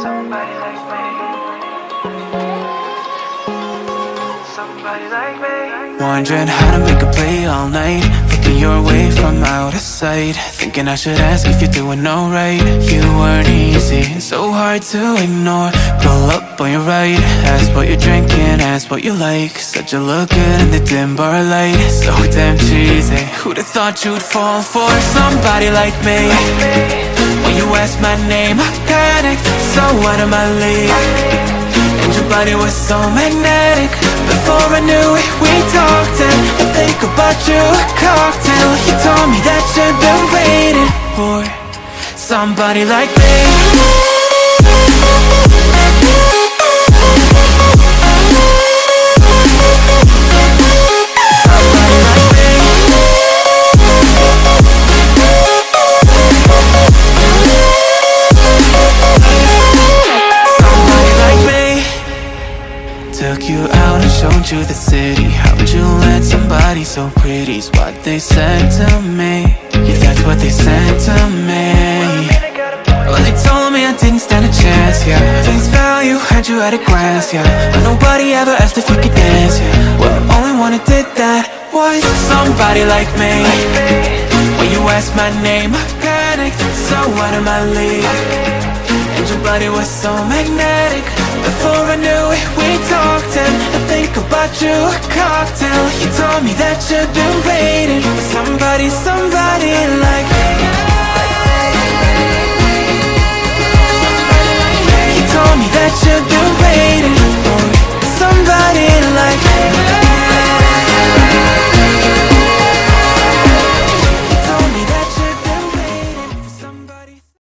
Somebody like me. Somebody like me. Wondering how to make a play all night, looking your way from out of sight, thinking I should ask if you're doing alright. You weren't easy, so hard to ignore. Pull up on your right, ask what you're drinking, ask what you like. Said you look good in the dim bar light, so damn cheesy. Who'd have thought you'd fall for somebody like me? When you asked my name, I panicked, so out of my league. And your body was so magnetic. Before I knew it, we talked and I think about you a cocktail. You told me that you've been waiting for somebody like me. Took you out and showed you the city. How'd you let somebody so pretty's what they said to me? Yeah, that's what they said to me. Well, they told me I didn't stand a chance, yeah. Face value, had you at a glance, yeah. But nobody ever asked if you could dance, yeah. Well, the only one who did that was somebody like me. When you asked my name, I panicked, so out of my league. And your body was so magnetic. Before I knew it, we talked and I think about you a cocktail. You told me that you've been waiting for somebody like me.